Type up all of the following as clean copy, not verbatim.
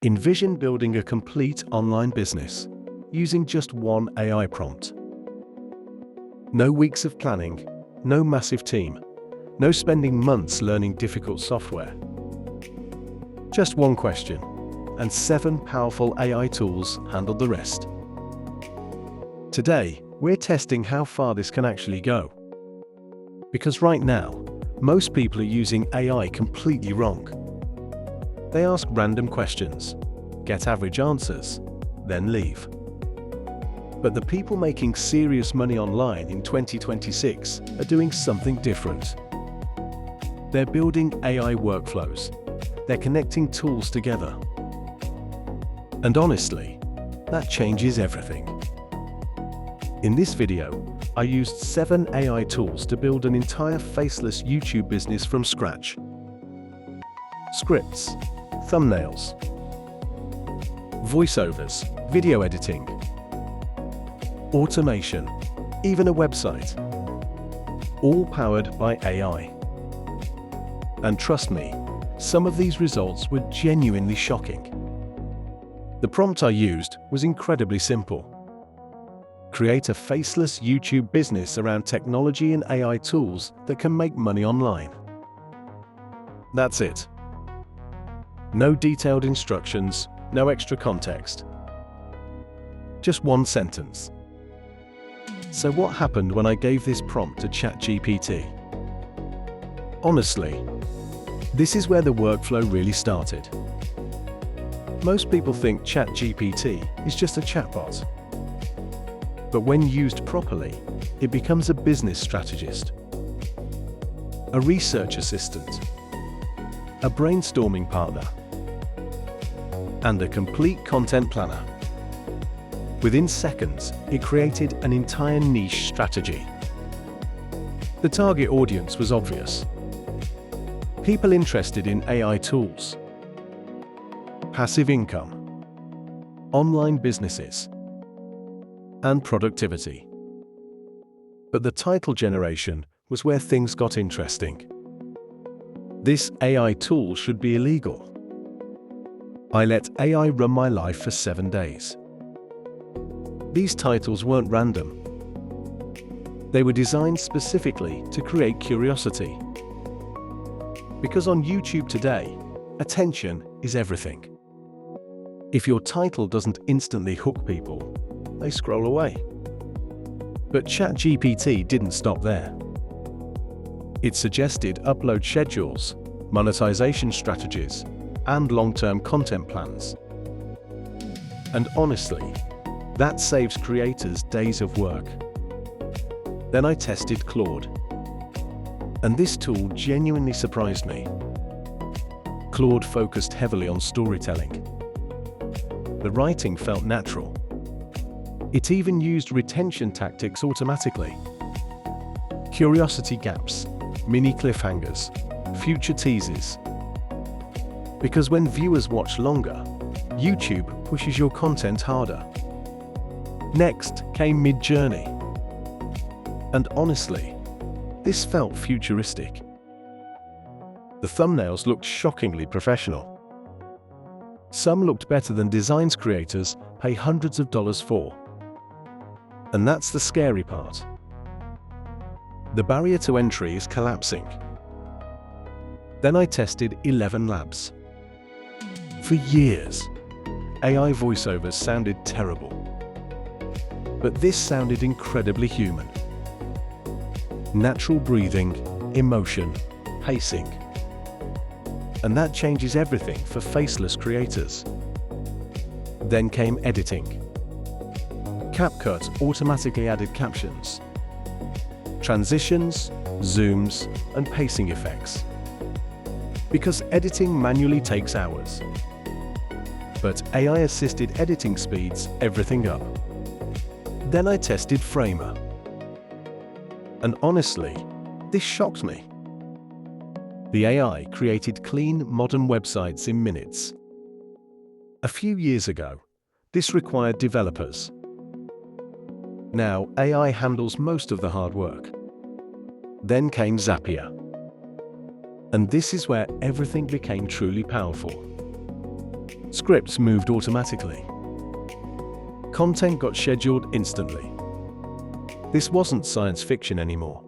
Envision building a complete online business using just one AI prompt. No weeks of planning, no massive team, no spending months learning difficult software. Just one question, and 7 powerful AI tools handled the rest. Today, we're testing how far this can actually go. Because right now, most people are using AI completely wrong. They ask random questions, get average answers, then leave. But the people making serious money online in 2026 are doing something different. They're building AI workflows. They're connecting tools together. And honestly, that changes everything. In this video, I used 7 AI tools to build an entire faceless YouTube business from scratch. Scripts, thumbnails, voiceovers, video editing, automation, even a website, all powered by AI. And trust me, some of these results were genuinely shocking. The prompt I used was incredibly simple. Create a faceless YouTube business around technology and AI tools that can make money online. That's it. No detailed instructions, no extra context. Just one sentence. So what happened when I gave this prompt to ChatGPT? Honestly, this is where the workflow really started. Most people think ChatGPT is just a chatbot. But when used properly, it becomes a business strategist, a research assistant, a brainstorming partner, and a complete content planner. Within seconds, it created an entire niche strategy. The target audience was obvious. People interested in AI tools, passive income, online businesses, and productivity. But the title generation was where things got interesting. This AI tool should be illegal. I let AI run my life for 7 days. These titles weren't random. They were designed specifically to create curiosity. Because on YouTube today, attention is everything. If your title doesn't instantly hook people, they scroll away. But ChatGPT didn't stop there. It suggested upload schedules, monetization strategies, and long-term content plans. And honestly, that saves creators days of work. Then I tested Claude. And this tool genuinely surprised me. Claude focused heavily on storytelling. The writing felt natural. It even used retention tactics automatically. Curiosity gaps, mini cliffhangers, future teases. Because when viewers watch longer, YouTube pushes your content harder. Next came Mid-Journey. And honestly, this felt futuristic. The thumbnails looked shockingly professional. Some looked better than designs creators pay hundreds of dollars for. And that's the scary part. The barrier to entry is collapsing. Then I tested 11 labs. For years, AI voiceovers sounded terrible. But this sounded incredibly human. Natural breathing, emotion, pacing. And that changes everything for faceless creators. Then came editing. CapCut automatically added captions, transitions, zooms, and pacing effects. Because editing manually takes hours. But AI-assisted editing speeds everything up. Then I tested Framer. And honestly, this shocked me. The AI created clean, modern websites in minutes. A few years ago, this required developers. Now, AI handles most of the hard work. Then came Zapier. And this is where everything became truly powerful. Scripts moved automatically. Content got scheduled instantly. This wasn't science fiction anymore.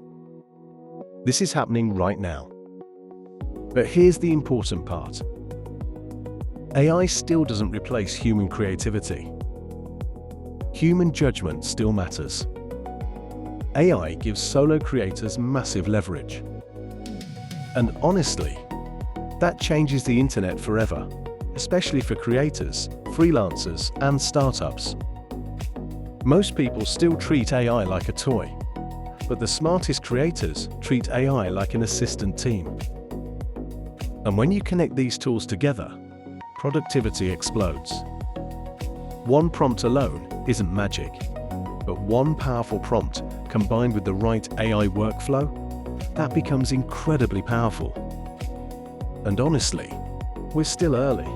This is happening right now. But here's the important part. AI still doesn't replace human creativity. Human judgment still matters. AI gives solo creators massive leverage. And honestly, that changes the internet forever, especially for creators, freelancers, and startups. Most people still treat AI like a toy, but the smartest creators treat AI like an assistant team. And when you connect these tools together, productivity explodes. One prompt alone isn't magic, but one powerful prompt combined with the right AI workflow, that becomes incredibly powerful. And honestly, we're still early.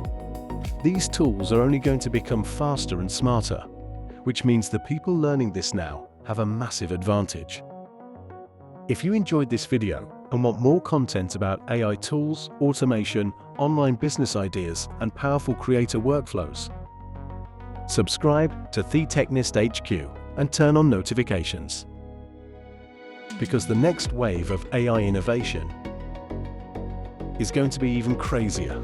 These tools are only going to become faster and smarter, which means the people learning this now have a massive advantage. If you enjoyed this video and want more content about AI tools, automation, online business ideas, and powerful creator workflows, subscribe to The Technist HQ and turn on notifications. Because the next wave of AI innovation is going to be even crazier.